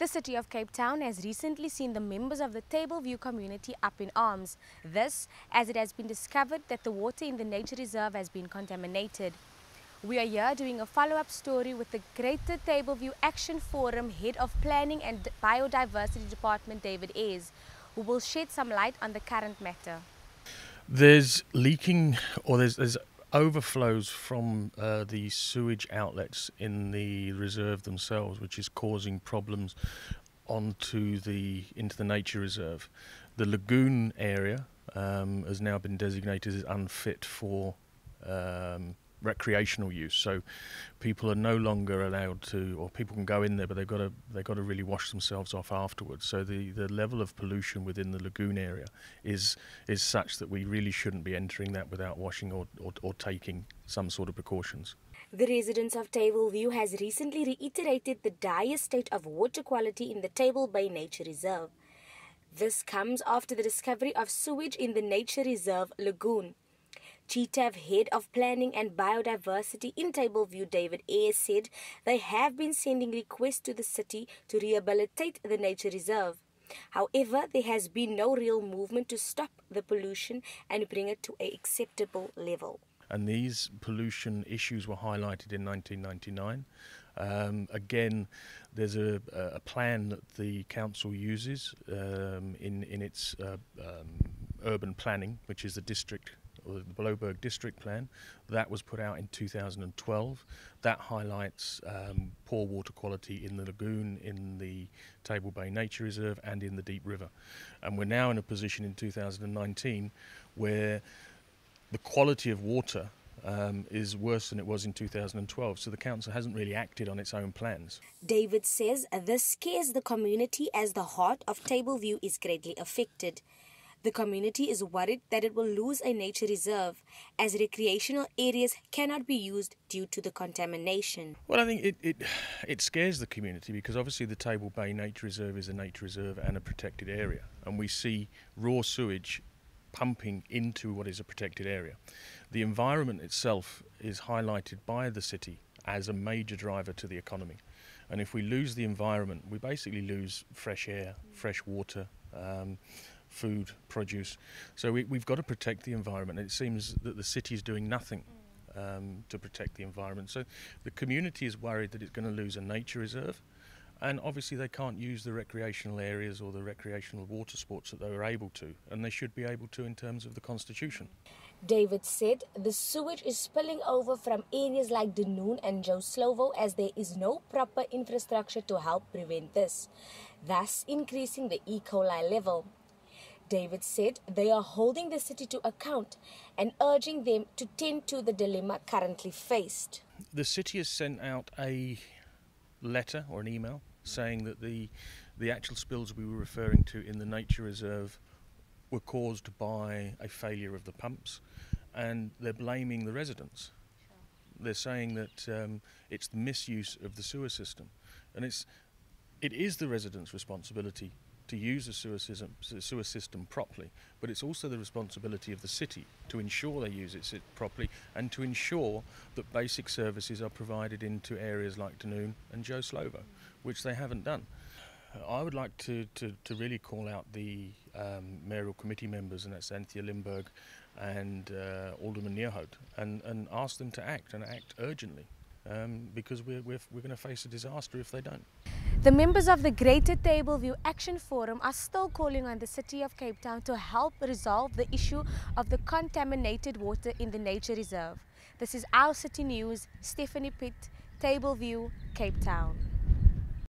The city of Cape Town has recently seen the members of the Tableview community up in arms. This, as it has been discovered that the water in the nature reserve has been contaminated. We are here doing a follow-up story with the Greater Tableview Action Forum Head of Planning and Biodiversity Department, David Ayres, who will shed some light on the current matter. There's leaking, or there's overflows from the sewage outlets in the reserve themselves, which is causing problems into the nature reserve. The lagoon area has now been designated as unfit for recreational use, so people are no longer allowed to, or people can go in there, but they've got to really wash themselves off afterwards. So the level of pollution within the lagoon area is such that we really shouldn't be entering that without washing or taking some sort of precautions. The residents of Tableview has recently reiterated the dire state of water quality in the Table Bay Nature Reserve. This comes after the discovery of sewage in the Nature Reserve lagoon. GTAF Head of Planning and Biodiversity in Tableview, David Ayres, said they have been sending requests to the city to rehabilitate the nature reserve. However, there has been no real movement to stop the pollution and bring it to an acceptable level. And these pollution issues were highlighted in 1999. Again, there's a plan that the council uses in its urban planning, which is the district, or the Blouberg district plan. That was put out in 2012. That highlights poor water quality in the lagoon, in the Table Bay Nature Reserve and in the Deep River. And we're now in a position in 2019 where the quality of water is worse than it was in 2012, so the council hasn't really acted on its own plans. David says this scares the community as the heart of Tableview is greatly affected. The community is worried that it will lose a nature reserve as recreational areas cannot be used due to the contamination. Well, I think it scares the community because obviously the Table Bay Nature Reserve is a nature reserve and a protected area, and we see raw sewage pumping into what is a protected area. The environment itself is highlighted by the city as a major driver to the economy, and if we lose the environment, we basically lose fresh air, fresh water, food, produce. So we've got to protect the environment. It seems that the city is doing nothing to protect the environment. So the community is worried that it's going to lose a nature reserve, and obviously they can't use the recreational areas or the recreational water sports that they were able to, and they should be able to in terms of the Constitution. David said the sewage is spilling over from areas like Dunoon and Joe Slovo as there is no proper infrastructure to help prevent this, thus increasing the E. coli level. David said they are holding the city to account and urging them to tend to the dilemma currently faced. The city has sent out a letter or an email saying that the actual spills we were referring to in the nature reserve were caused by a failure of the pumps, and they're blaming the residents. They're saying that it's the misuse of the sewer system, and it is the residents' responsibility to use the sewer system properly, but it's also the responsibility of the city to ensure they use it properly and to ensure that basic services are provided into areas like Dunoon and Joe Slovo, which they haven't done. I would like to really call out the mayoral committee members, and that's Anthea Limburg and Alderman Neerhout, and ask them to act, and act urgently, because we're going to face a disaster if they don't. The members of the Greater Tableview Action Forum are still calling on the City of Cape Town to help resolve the issue of the contaminated water in the nature reserve. This is Our City News, Stephanie Pitt, Tableview, Cape Town.